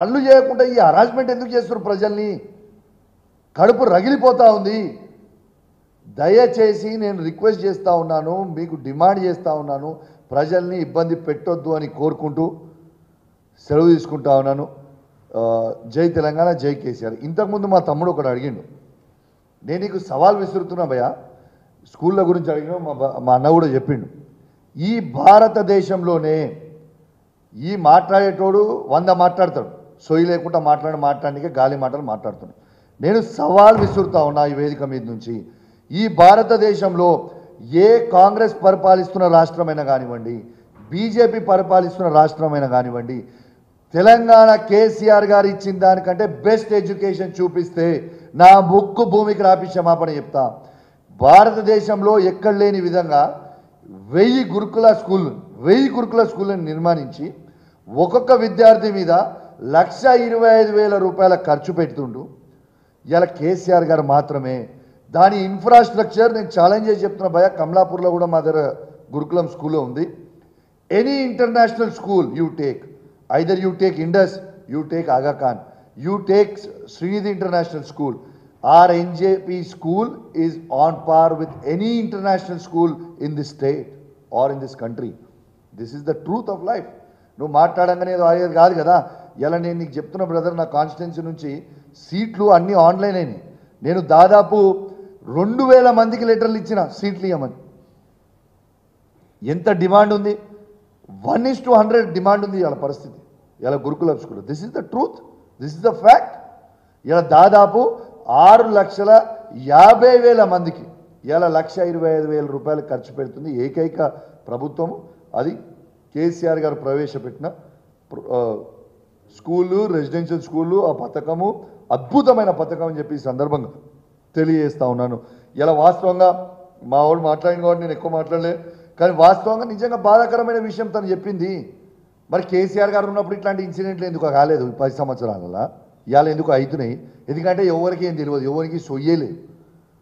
అల్లు చేయకుండా ఈ హరాస్మెంట్ ఎందుకు చేస్తున్నారు ప్రజల్ని? కడుపు రగిలిపోతా ఉంది. దయచేసి నేను రిక్వెస్ట్ చేస్తూ ఉన్నాను, మీకు డిమాండ్ చేస్తూ ఉన్నాను, ప్రజల్ని ఇబ్బంది పెట్టొద్దు అని కోరుకుంటూ సెలవు తీసుకుంటా ఉన్నాను. జై తెలంగాణ, జై కేసీఆర్. ఇంతకుముందు మా తమ్ముడు ఒకడు అడిగిండు, నేను నీకు సవాల్ విసురుతున్నా భయ, స్కూళ్ళ గురించి అడిగిన మా అన్న కూడా చెప్పిండు, ఈ భారతదేశంలోనే ఈ మాట్లాడేటోడు 100 మాట్లాడతాడు, సొయ్యి లేకుండా మాట్లాడడానికి గాలి మాటలు మాట్లాడుతున్నాడు. నేను సవాల్ విసురుతా ఉన్నా ఈ వేదిక మీద నుంచి, ఈ భారతదేశంలో ఏ కాంగ్రెస్ పరిపాలిస్తున్న రాష్ట్రమైనా కానివ్వండి, బీజేపీ పరిపాలిస్తున్న రాష్ట్రమైనా కానివ్వండి, తెలంగాణ కేసీఆర్ గారు ఇచ్చిన దానికంటే బెస్ట్ ఎడ్యుకేషన్ చూపిస్తే నా ముక్కు భూమికి రాపి క్షమాపణ చెప్తా. భారతదేశంలో ఎక్కడ లేని విధంగా 1000 గురుకుల స్కూళ్ళని నిర్మాణించి ఒక్కొక్క విద్యార్థి మీద 1,25,000 రూపాయల ఖర్చు పెడుతుండు. ఇలా కేసీఆర్ గారు మాత్రమే దాని ఇన్ఫ్రాస్ట్రక్చర్, నేను ఛాలెంజ్ చేసి చెప్తున్నా భయ, కమలాపూర్లో కూడా మా దగ్గర గురుకులం స్కూల్లో ఉంది. Any international school you take, either you take Indus, you take Aga Khan, you take Srinidhi international school, our NJP school is on par with any international school in this state or in this country. This is the truth of life. నువ్వు మాట్లాడంగానే ఏదో అయ్యేది కాదు కదా. ఇలా నేను నీకు చెప్తున్నా brother, నా కాన్స్టిట్యున్సీ నుంచి సీట్లు అన్నీ ఆన్లైన్ అయినాయి. నేను దాదాపు 2000 మందికి లెటర్లు ఇచ్చిన సీట్లు ఇవ్వమని. ఎంత డిమాండ్ ఉంది? 1:100 డిమాండ్ ఉంది ఇలా పరిస్థితి, ఇలా గురుకుల school. This is the truth, this is the fact. ఇలా దాదాపు 6,50,000 మందికి ఇలా 1,25,000 రూపాయలు ఖర్చు పెడుతుంది ఏకైక ప్రభుత్వం. అది కేసీఆర్ గారు ప్రవేశపెట్టిన స్కూళ్ళు, రెసిడెన్షియల్ స్కూళ్ళు. ఆ పథకము అద్భుతమైన పథకం అని చెప్పి ఈ సందర్భంగా తెలియజేస్తూ ఉన్నాను. ఇలా వాస్తవంగా మా వాడు మాట్లాడిన కాబట్టి నేను ఎక్కువ మాట్లాడలే, కానీ వాస్తవంగా నిజంగా బాధాకరమైన విషయం తను చెప్పింది. మరి కేసీఆర్ గారు ఉన్నప్పుడు ఇట్లాంటి ఇన్సిడెంట్లు ఎందుకు కాలేదు 10 సంవత్సరాల? ఇవాళ ఎందుకు అవుతున్నాయి? ఎందుకంటే ఎవరికి ఏం తెలియదు, ఎవరికి సొయ్యలేదు.